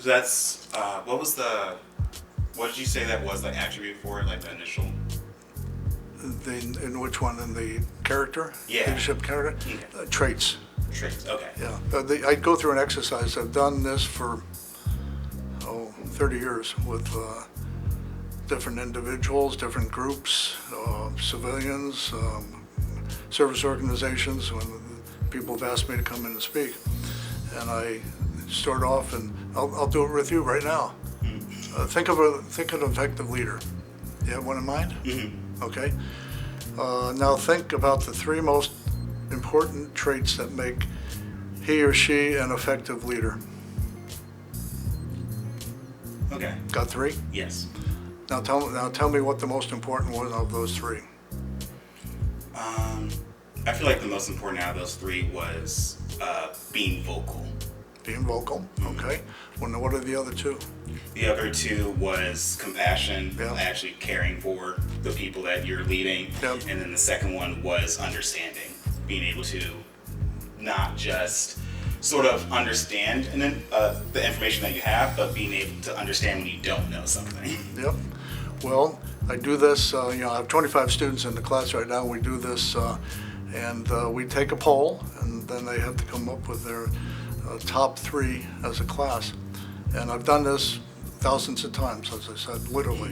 So that's what did you say that was the attribute for it, like the initial? In which one? In the character? Yeah. Leadership character? Okay. Traits. Traits, okay. Yeah. I go through an exercise. I've done this for 30 years with different individuals, different groups, civilians, service organizations, when people have asked me to come in and speak. And I start off, and I'll do it with you right now. Think of an effective leader. You have one in mind? Mm-hmm. Okay. Now think about the three most important traits that make he or she an effective leader. Okay. Got three? Yes. Now tell me what the most important one of those three. I feel like the most important out of those three was being vocal. Being vocal, okay. Well, what are the other two? The other two was compassion, Yeah. actually caring for the people that you're leading. Yep. And then the second one was understanding, being able to not just sort of understand and then the information that you have, but being able to understand when you don't know something. Yep. Well, I do this, I have 25 students in the class right now. We do this, and we take a poll, and then they have to come up with their top three as a class. And I've done this thousands of times, as I said, literally.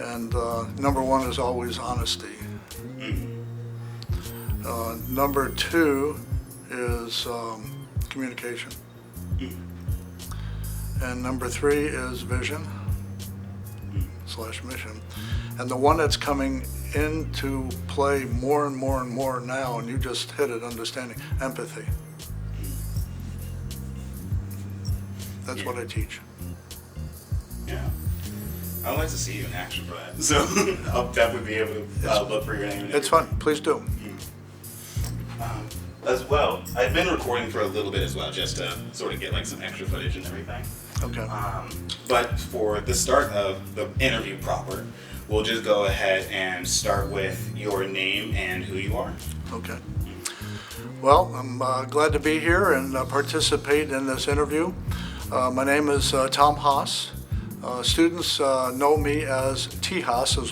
And number one is always honesty. Number two is communication. And number three is vision / mission. And the one that's coming into play more and more and more now, and you just hit it, understanding, empathy. That's what I teach. Yeah. I'd like to see you in action for that. So I'll definitely be able to look for your name. It's fun. Please do. As well, I've been recording for a little bit as well, just to sort of get like some extra footage and everything. Okay. But for the start of the interview proper, we'll just go ahead and start with your name and who you are. Okay. Well, I'm glad to be here and participate in this interview. My name is Tom Haas. Students know me as T. Haas, as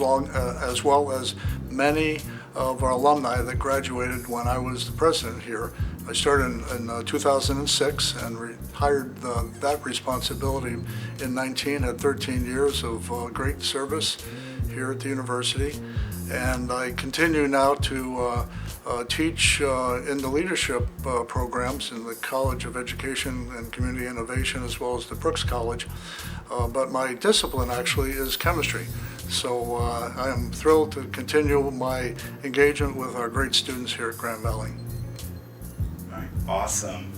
well as many of our alumni that graduated when I was the president here. I started in 2006 and retired that responsibility in 19, had 13 years of great service here at the university. And I continue now to teach in the leadership programs in the College of Education and Community Innovation, as well as the Brooks College. But my discipline actually is chemistry. So I am thrilled to continue my engagement with our great students here at Grand Valley. All right, awesome.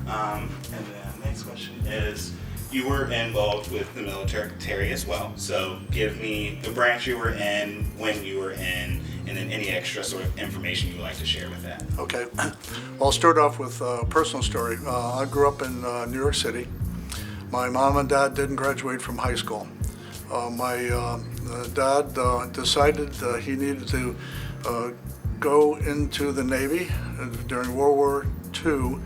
And the next question is, you were involved with the military as well. So give me the branch you were in, when you were in, and then any extra sort of information you'd like to share with that. Okay. Well, I'll start off with a personal story. I grew up in New York City. My mom and dad didn't graduate from high school. My dad decided he needed to go into the Navy during World War II,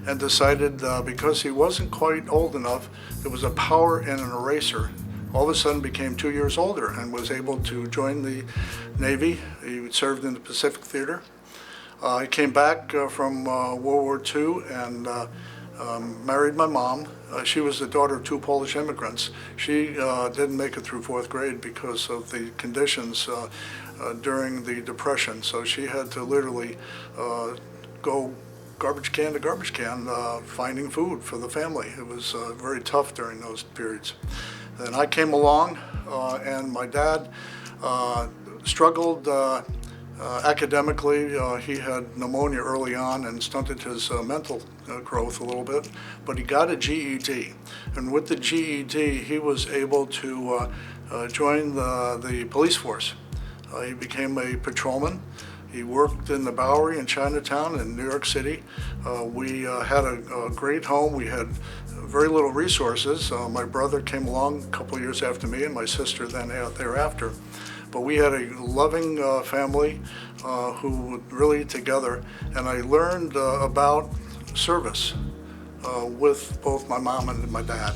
and decided because he wasn't quite old enough, there was a power in an eraser. All of a sudden became 2 years older and was able to join the Navy. He served in the Pacific Theater. He came back from World War II and married my mom. She was the daughter of 2 Polish immigrants. She didn't make it through 4th grade because of the conditions during the Depression. So she had to literally go garbage can to garbage can, finding food for the family. It was very tough during those periods. Then I came along, and my dad struggled academically. He had pneumonia early on and stunted his mental growth a little bit, but he got a GED. And with the GED, he was able to join the police force. He became a patrolman. He worked in the Bowery in Chinatown in New York City. We had a great home. We had very little resources. My brother came along a couple of years after me, and my sister then thereafter. But we had a loving family who were really together, and I learned about service with both my mom and my dad.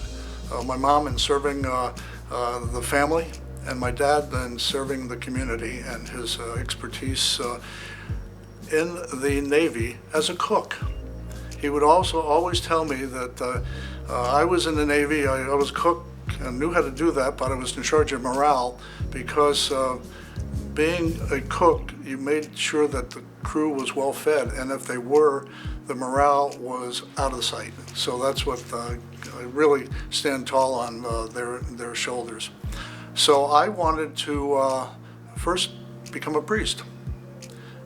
My mom in serving the family, and my dad in serving the community, and his expertise in the Navy as a cook. He would also always tell me that I was in the Navy, I was a cook and knew how to do that, but I was in charge of morale because being a cook, you made sure that the crew was well fed, and if they were, the morale was out of sight. So that's what I really stand tall on their shoulders. So I wanted to first become a priest,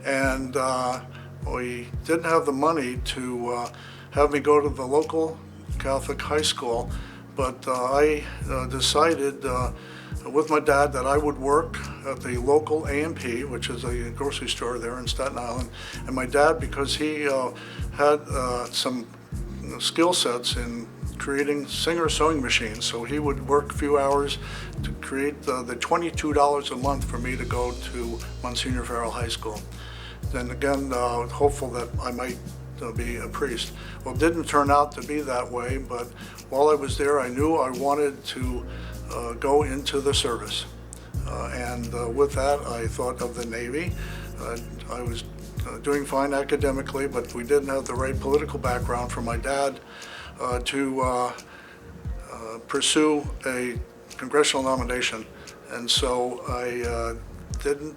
and we didn't have the money to have me go to the local Catholic high school, but I decided with my dad that I would work at the local A&P, which is a grocery store there in Staten Island. And my dad, because he had some skill sets in creating Singer sewing machines, so he would work a few hours to create the $22 a month for me to go to Monsignor Farrell High School. Then again, hopeful that I might be a priest. Well, it didn't turn out to be that way, but while I was there, I knew I wanted to go into the service. And with that, I thought of the Navy. I was doing fine academically, but we didn't have the right political background for my dad to pursue a congressional nomination. And so I didn't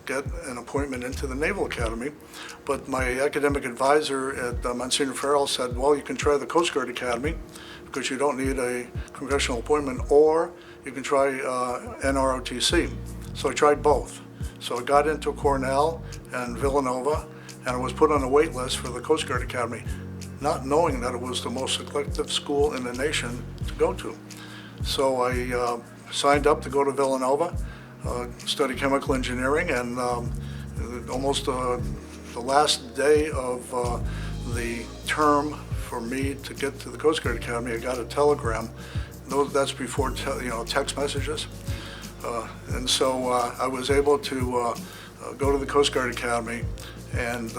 get an appointment into the Naval Academy, but my academic advisor at Monsignor Farrell said, well, you can try the Coast Guard Academy because you don't need a congressional appointment, or you can try NROTC. So I tried both. So I got into Cornell and Villanova, and I was put on a wait list for the Coast Guard Academy, not knowing that it was the most selective school in the nation to go to. So I signed up to go to Villanova, study chemical engineering, and almost the last day of the term for me to get to the Coast Guard Academy, I got a telegram. That's before text messages. And so I was able to go to the Coast Guard Academy and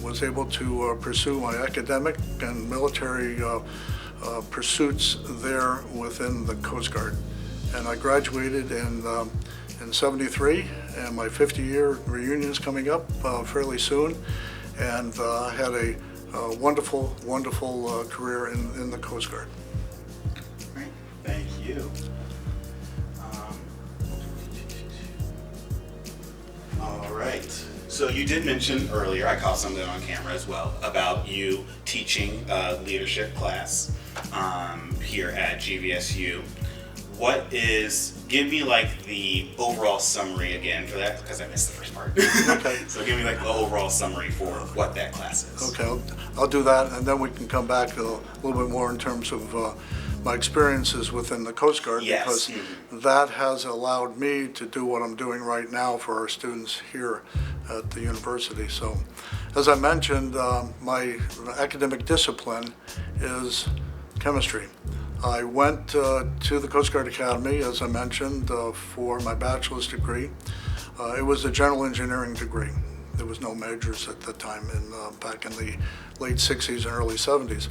was able to pursue my academic and military pursuits there within the Coast Guard. And I graduated in '73, and my 50-year reunion is coming up fairly soon. And I had a wonderful, wonderful career in the Coast Guard. Great, thank you. All right. So you did mention earlier, I caught something on camera as well, about you teaching a leadership class here at GVSU. Give me like the overall summary again for that, because I missed the first part. Okay. So give me like the overall summary for what that class is. Okay, I'll do that, and then we can come back a little bit more in terms of my experiences within the Coast Guard, Yes. because that has allowed me to do what I'm doing right now for our students here at the university. So, as I mentioned, my academic discipline is chemistry. I went to the Coast Guard Academy, as I mentioned, for my bachelor's degree. It was a general engineering degree. There was no majors at the time, back in the late 60s and early 70s.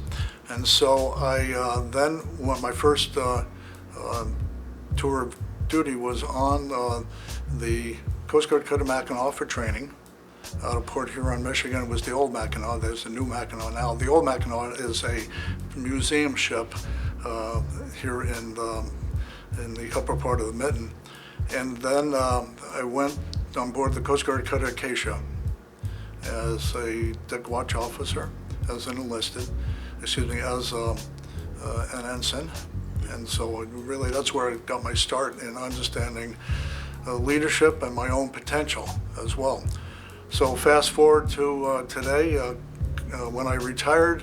And so I then, when my first tour of duty was on the Coast Guard Cutter Mackinac for training out of Port Huron, Michigan. It was the old Mackinac. There's a new Mackinac now. The old Mackinac is a museum ship here in the upper part of the mitten. And then I went on board the Coast Guard Cutter Acacia as a deck watch officer, as an enlisted, as an ensign. And so really that's where I got my start in understanding leadership and my own potential as well. So fast forward to today, when I retired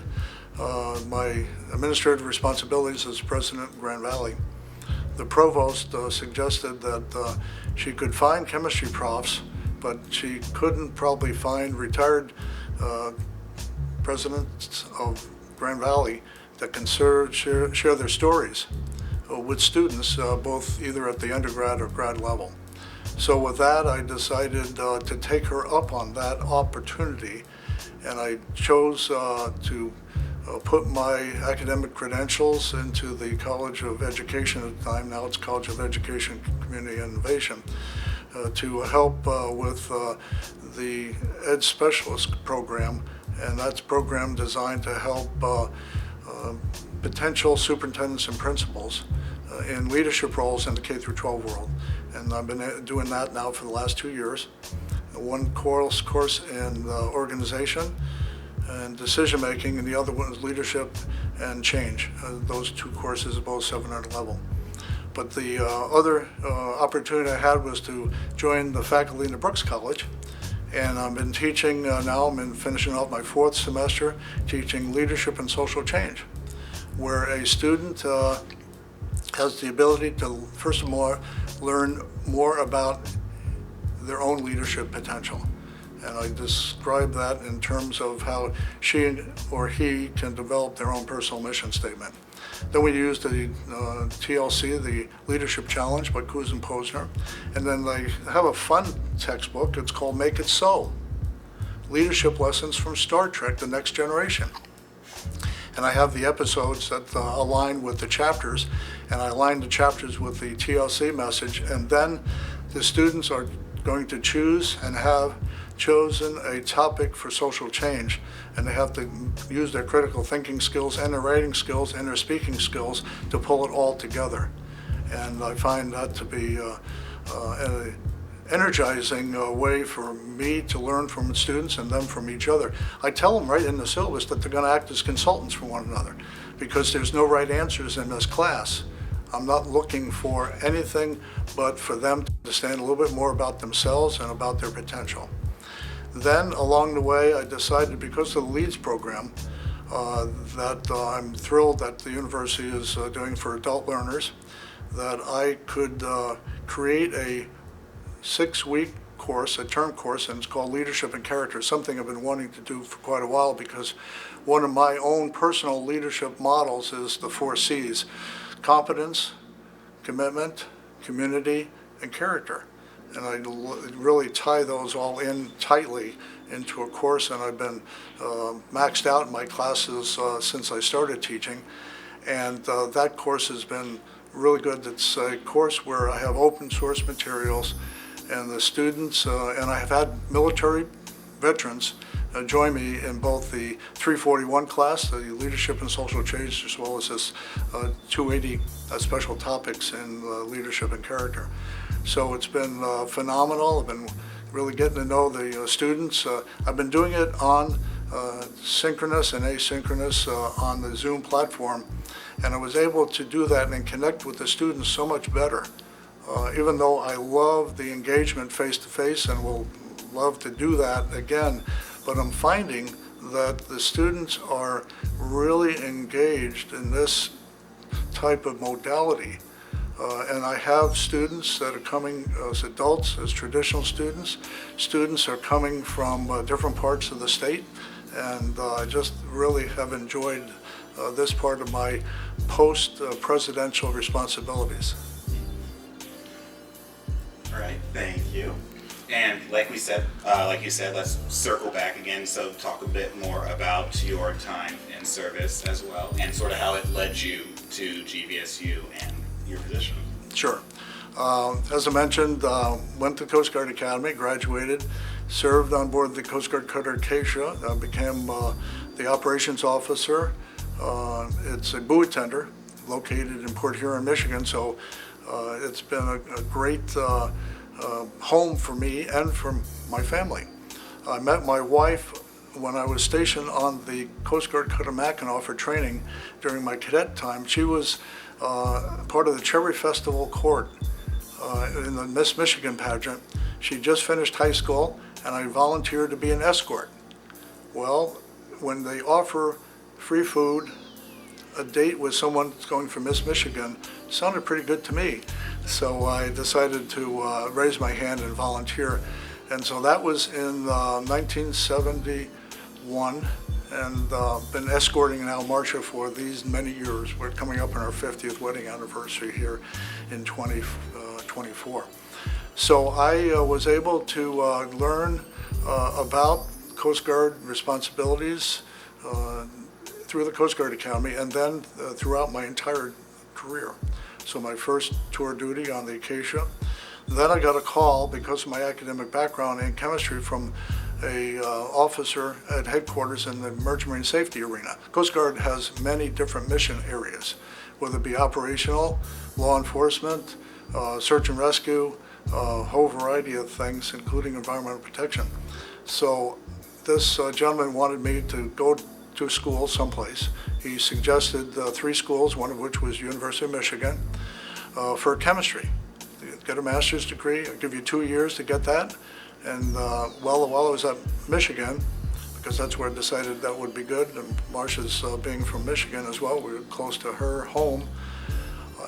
my administrative responsibilities as president of Grand Valley, the provost suggested that she could find chemistry profs, but she couldn't probably find retired presidents of Grand Valley that can share their stories with students, both either at the undergrad or grad level. So with that, I decided to take her up on that opportunity, and I chose to put my academic credentials into the College of Education at the time, now it's College of Education Community Innovation, to help with the Ed Specialist program, and that's a program designed to help potential superintendents and principals in leadership roles in the K through 12 world. And I've been doing that now for the last 2 years. One course in organization and decision making, and the other one is leadership and change. Those 2 courses are both 700 level. But the other opportunity I had was to join the faculty in the Brooks College, and I've been teaching now. I'm finishing off my 4th semester teaching leadership and social change, where a student has the ability to, first of all, learn more about their own leadership potential. And I describe that in terms of how she or he can develop their own personal mission statement. Then we use the TLC, the Leadership Challenge by Kuz and Posner. And then they have a fun textbook. It's called Make It So, Leadership Lessons from Star Trek, The Next Generation. And I have the episodes that align with the chapters, and I align the chapters with the TLC message. And then the students are going to choose and have chosen a topic for social change, and they have to use their critical thinking skills and their writing skills and their speaking skills to pull it all together. And I find that to be an energizing way for me to learn from students and them from each other. I tell them right in the syllabus that they're going to act as consultants for one another, because there's no right answers in this class. I'm not looking for anything but for them to understand a little bit more about themselves and about their potential. Then along the way, I decided, because of the LEADS program, that I'm thrilled that the university is doing for adult learners, that I could create a 6-week course, a term course, and it's called Leadership and Character, something I've been wanting to do for quite a while, because one of my own personal leadership models is the 4 C's: competence, commitment, community, and character. And I really tie those all in tightly into a course, and I've been maxed out in my classes since I started teaching. And that course has been really good. It's a course where I have open source materials, and the students, and I have had military veterans join me in both the 341 class, the Leadership and Social Change, as well as this 280 special topics in leadership and character. So it's been phenomenal. I've been really getting to know the students. I've been doing it on synchronous and asynchronous on the Zoom platform, and I was able to do that and connect with the students so much better. Even though I love the engagement face-to-face and will love to do that again, but I'm finding that the students are really engaged in this type of modality. And I have students that are coming as adults, as traditional students. Students are coming from different parts of the state, and I just really have enjoyed this part of my post-presidential responsibilities. All right, thank you. And like you said, let's circle back again. So talk a bit more about your time in service as well, and sort of how it led you to GVSU and your position. Sure. As I mentioned, went to Coast Guard Academy, graduated, served on board the Coast Guard Cutter Acacia, became the operations officer. It's a buoy tender located in Port Huron, Michigan, so it's been a great home for me and for my family. I met my wife when I was stationed on the Coast Guard Cutter Mackinac for training during my cadet time. She was part of the Cherry Festival Court in the Miss Michigan pageant. She just finished high school, and I volunteered to be an escort. Well, when they offer free food, a date with someone that's going for Miss Michigan sounded pretty good to me. So I decided to raise my hand and volunteer. And so that was in 1971, and been escorting now Marcia for these many years. We're coming up on our 50th wedding anniversary here in 2024. So I was able to learn about Coast Guard responsibilities through the Coast Guard Academy and then throughout my entire career. So my first tour duty on the Acacia. Then I got a call because of my academic background in chemistry from a officer at headquarters in the emerging marine safety arena. Coast Guard has many different mission areas, whether it be operational, law enforcement, search and rescue, a whole variety of things, including environmental protection. So this gentleman wanted me to go to school someplace. He suggested 3 schools, one of which was University of Michigan, for chemistry. Get a master's degree, I'll give you 2 years to get that. And while I was at Michigan, because that's where I decided that would be good, and Marcia's being from Michigan as well, we were close to her home,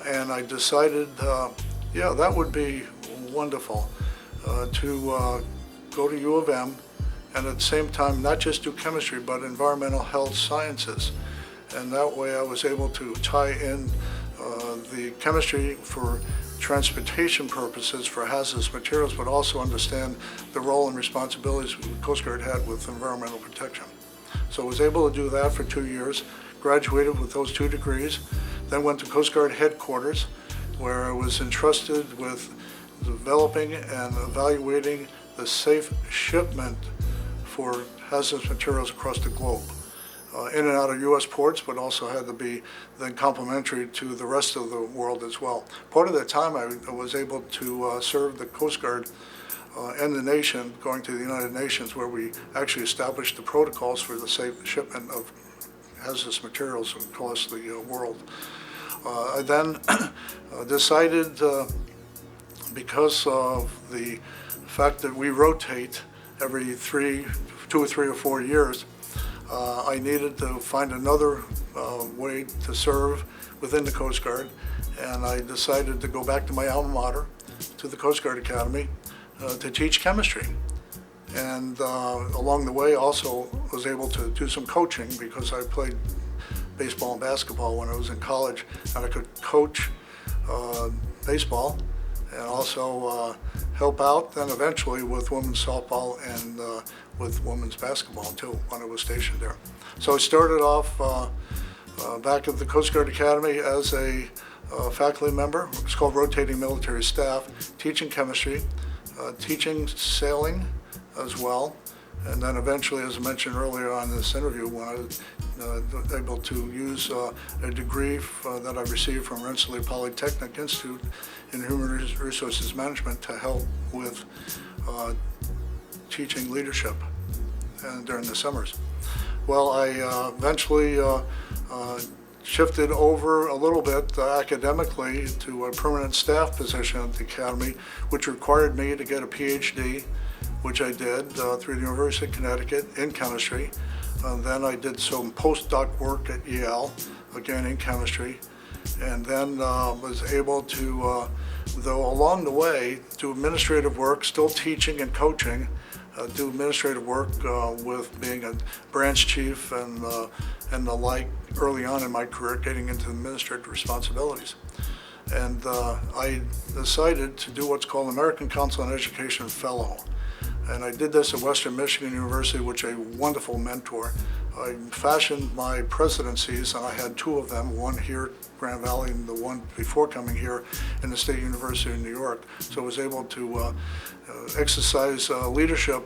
and I decided, yeah, that would be wonderful to go to U of M, and at the same time not just do chemistry but environmental health sciences. And that way I was able to tie in the chemistry for transportation purposes for hazardous materials, but also understand the role and responsibilities the Coast Guard had with environmental protection. So I was able to do that for 2 years, graduated with those 2 degrees, then went to Coast Guard headquarters, where I was entrusted with developing and evaluating the safe shipment for hazardous materials across the globe. In and out of U.S. ports, but also had to be then complementary to the rest of the world as well. Part of that time I was able to serve the Coast Guard and the nation, going to the United Nations, where we actually established the protocols for the safe shipment of hazardous materials across the world. I then decided, because of the fact that we rotate every 2 or 3 or 4 years, I needed to find another way to serve within the Coast Guard, and I decided to go back to my alma mater, to the Coast Guard Academy, to teach chemistry. And along the way also was able to do some coaching, because I played baseball and basketball when I was in college, and I could coach baseball and also help out then eventually with women's softball and with women's basketball too when I was stationed there. So I started off back at the Coast Guard Academy as a faculty member. It's called rotating military staff, teaching chemistry, teaching sailing as well. And then eventually, as I mentioned earlier on in this interview, when I was able to use a degree that I received from Rensselaer Polytechnic Institute in Human Resources Management to help with teaching leadership during the summers. Well, I eventually shifted over a little bit academically to a permanent staff position at the Academy, which required me to get a PhD, which I did through the University of Connecticut in chemistry. Then I did some postdoc work at Yale, again in chemistry, and then was able to, though along the way, do administrative work, still teaching and coaching, do administrative work with being a branch chief and the like early on in my career, getting into administrative responsibilities. And I decided to do what's called American Council on Education Fellow. And I did this at Western Michigan University, which is a wonderful mentor. I fashioned my presidencies, and I had 2 of them, one here at Grand Valley and the one before coming here in the State University of New York. So I was able to exercise leadership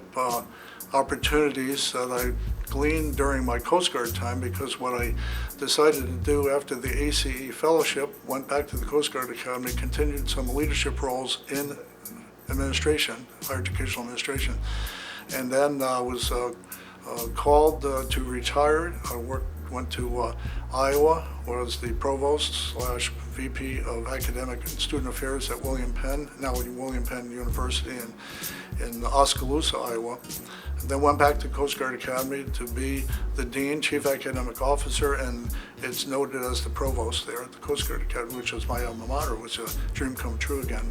opportunities that I gleaned during my Coast Guard time, because what I decided to do after the ACE fellowship, went back to the Coast Guard Academy, continued some leadership roles in administration, higher educational administration, and then was called to retire. I went to Iowa, was the provost / VP of Academic and Student Affairs at William Penn, now William Penn University in Oskaloosa, Iowa. And then went back to Coast Guard Academy to be the Dean, Chief Academic Officer, and it's noted as the provost there at the Coast Guard Academy, which was my alma mater, which was a dream come true again.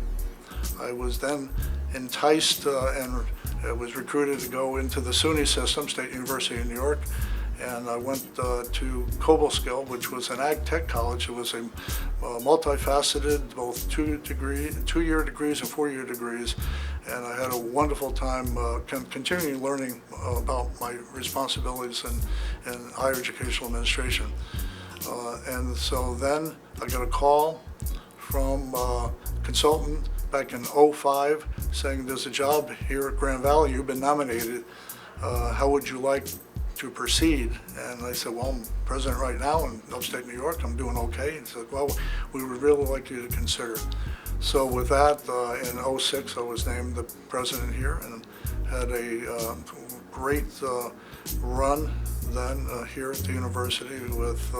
I was then enticed and was recruited to go into the SUNY system, State University of New York, and I went to Cobleskill, which was an ag tech college. It was a multifaceted, both two-year degrees and four-year degrees, and I had a wonderful time continuing learning about my responsibilities in higher educational administration. And so then I got a call from a consultant back in '05 saying, there's a job here at Grand Valley, you've been nominated, how would you like to proceed? And I said, well, I'm president right now in upstate New York, I'm doing okay. He said, well, we would really like you to consider. So with that, in '06 I was named the president here and had a great run then here at the university with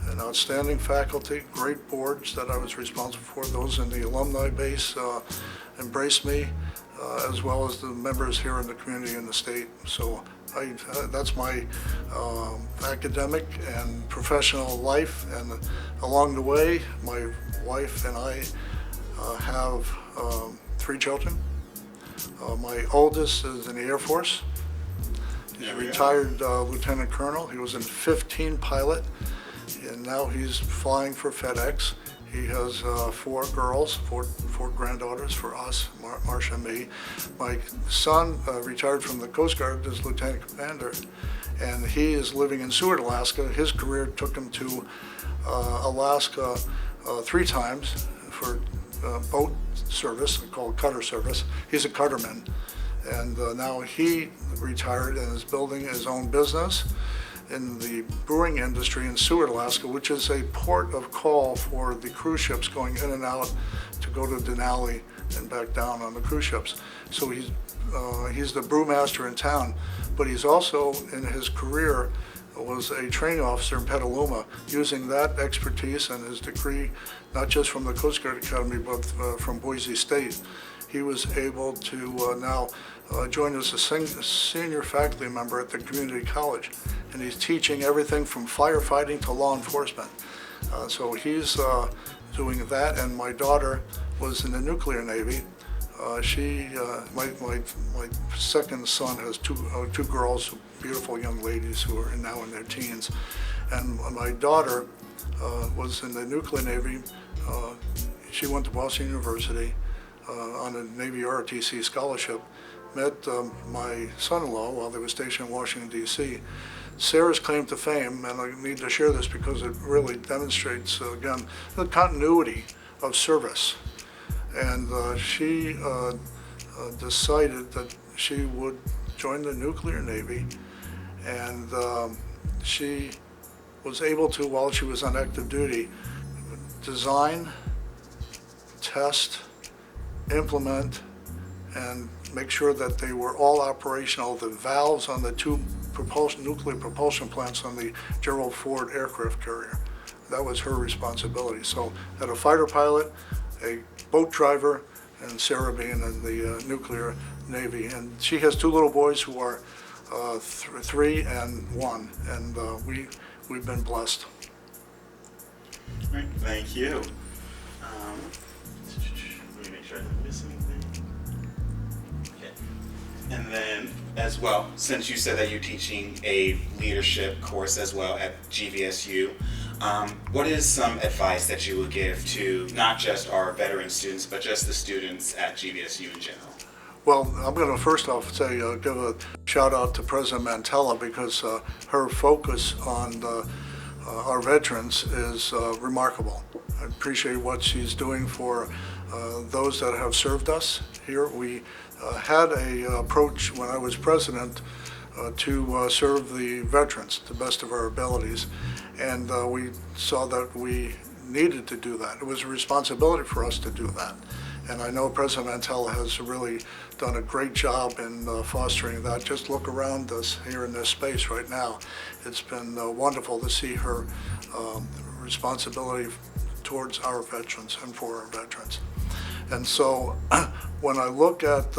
an outstanding faculty, great boards that I was responsible for. Those in the alumni base embraced me, as well as the members here in the community and the state. So that's my academic and professional life, and along the way my wife and I have 3 children. My oldest is in the Air Force. He's a retired lieutenant colonel. He was a 15 pilot, and now he's flying for FedEx. He has 4 girls, four granddaughters for us, Marcia and me. My son retired from the Coast Guard as lieutenant commander, and he is living in Seward, Alaska. His career took him to Alaska 3 times for boat service, called cutter service. He's a cutterman, and now he retired and is building his own business in the brewing industry in Seward, Alaska, which is a port of call for the cruise ships going in and out to go to Denali and back down on the cruise ships. So he's the brewmaster in town, but he's also, in his career, was a training officer in Petaluma, using that expertise and his degree, not just from the Coast Guard Academy, but from Boise State. He was able to now join as a senior faculty member at the community college, and he's teaching everything from firefighting to law enforcement. So he's doing that, and my daughter was in the nuclear Navy. My second son has two girls, beautiful young ladies who are now in their teens, and my daughter was in the nuclear Navy. She went to Boston University on a Navy ROTC scholarship, met my son-in-law while they were stationed in Washington, D.C. Sarah's claim to fame, and I need to share this because it really demonstrates, again, the continuity of service. And she decided that she would join the nuclear Navy, and she was able to, while she was on active duty, design, test, implement, and make sure that they were all operational, the valves on the 2 nuclear propulsion plants on the Gerald Ford aircraft carrier. That was her responsibility. So had a fighter pilot, a boat driver, and Sarah being in the nuclear Navy. And she has 2 little boys who are 3 and 1, and we've been blessed. Right, thank you. Let me make sure I didn't miss anything. Okay. And then, as well, since you said that you're teaching a leadership course as well at GVSU, what is some advice that you would give to not just our veteran students, but just the students at GVSU in general? Well, I'm going to first off say, give a shout out to President Mantella, because her focus on our veterans is remarkable. I appreciate what she's doing for those that have served us here. We had a approach when I was president to serve the veterans to the best of our abilities, and we saw that we needed to do that. It was a responsibility for us to do that, and I know President Mantella has really done a great job in fostering that. Just look around us here in this space right now. It's been wonderful to see her responsibility towards our veterans and for our veterans. And so when I look at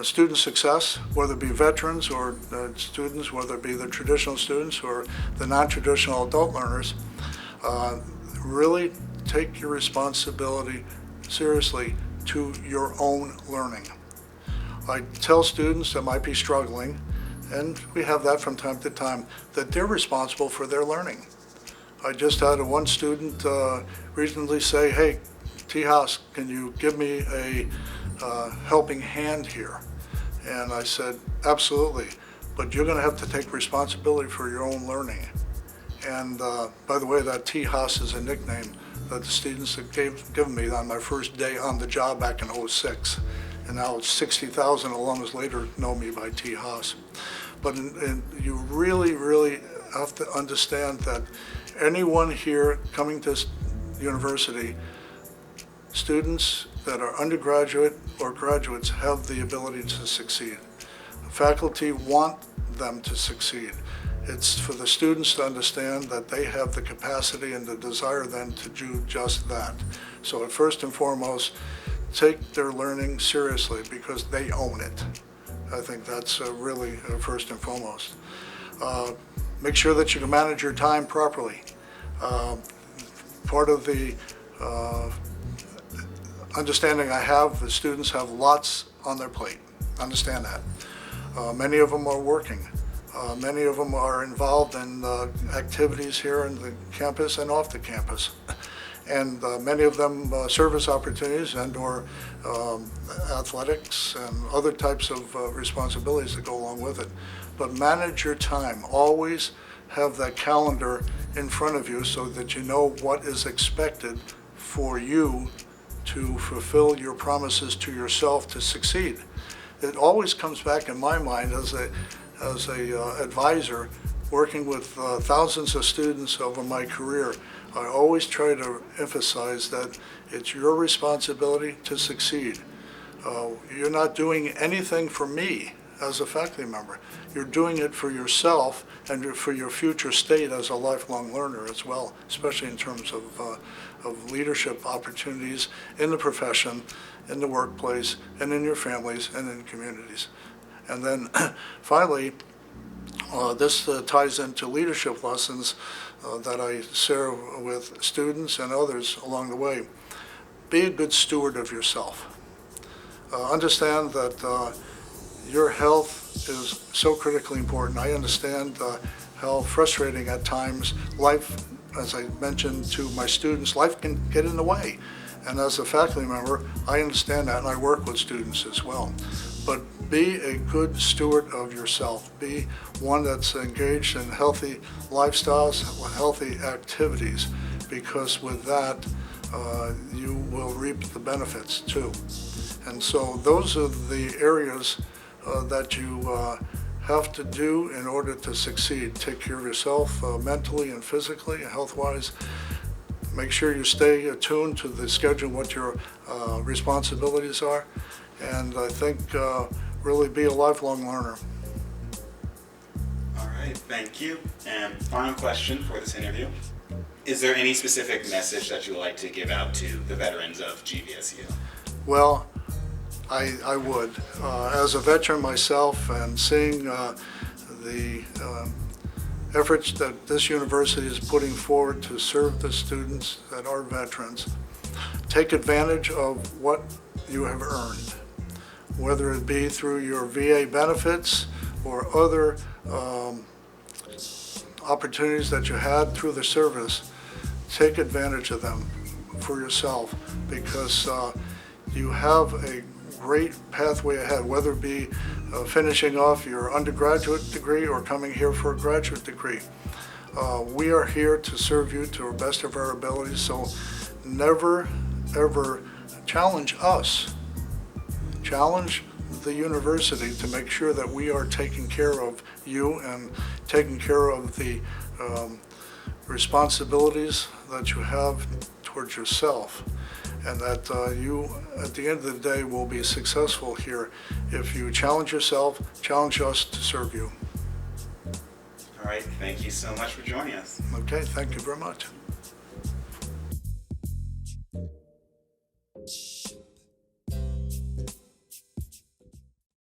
student success, whether it be veterans or students, whether it be the traditional students or the non-traditional adult learners, really take your responsibility seriously to your own learning. I tell students that might be struggling and we have that from time to time, that they're responsible for their learning. I just had one student recently say, "Hey, T. Haas, can you give me a helping hand here?" And I said, "Absolutely, but you're going to have to take responsibility for your own learning." And by the way, that T. Haas is a nickname that the students have given me on my first day on the job back in '06. And now 60,000 alums later know me by T. Haas. But you really, really have to understand that anyone here coming to university, students that are undergraduate or graduates, have the ability to succeed. Faculty want them to succeed. It's for the students to understand that they have the capacity and the desire then to do just that. So first and foremost, take their learning seriously because they own it. I think that's really first and foremost. Make sure that you can manage your time properly. Part of the understanding I have, the students have lots on their plate. Understand that. Many of them are working. Many of them are involved in activities here in the campus and off the campus. And many of them service opportunities and or athletics and other types of responsibilities that go along with it. But manage your time. Always have that calendar in front of you so that you know what is expected for you to fulfill your promises to yourself to succeed. It always comes back in my mind as a advisor working with thousands of students over my career. I always try to emphasize that it's your responsibility to succeed. You're not doing anything for me as a faculty member. You're doing it for yourself and for your future state as a lifelong learner as well, especially in terms of leadership opportunities in the profession, in the workplace, and in your families and in communities. And then finally, this ties into leadership lessons that I share with students and others along the way. Be a good steward of yourself. Understand that your health is so critically important. I understand how frustrating at times life, as I mentioned to my students, life can get in the way. And as a faculty member, I understand that, and I work with students as well. But be a good steward of yourself. Be one that's engaged in healthy lifestyles, healthy activities, because with that, you will reap the benefits too. And so those are the areas that you have to do in order to succeed. Take care of yourself mentally and physically, health-wise. Make sure you stay attuned to the schedule, what your responsibilities are. And I think really be a lifelong learner. All right, thank you. And final question for this interview. Is there any specific message that you would like to give out to the veterans of GVSU? Well, I would. As a veteran myself and seeing the efforts that this university is putting forward to serve the students that are veterans, take advantage of what you have earned, whether it be through your VA benefits or other opportunities that you had through the service. Take advantage of them for yourself, because you have a great pathway ahead, whether it be finishing off your undergraduate degree or coming here for a graduate degree. We are here to serve you to the best of our abilities, so never, ever challenge us. Challenge the university to make sure that we are taking care of you and taking care of the responsibilities that you have towards yourself, and that you, at the end of the day, will be successful here if you challenge yourself, challenge us to serve you. All right, thank you so much for joining us. Okay, thank you very much.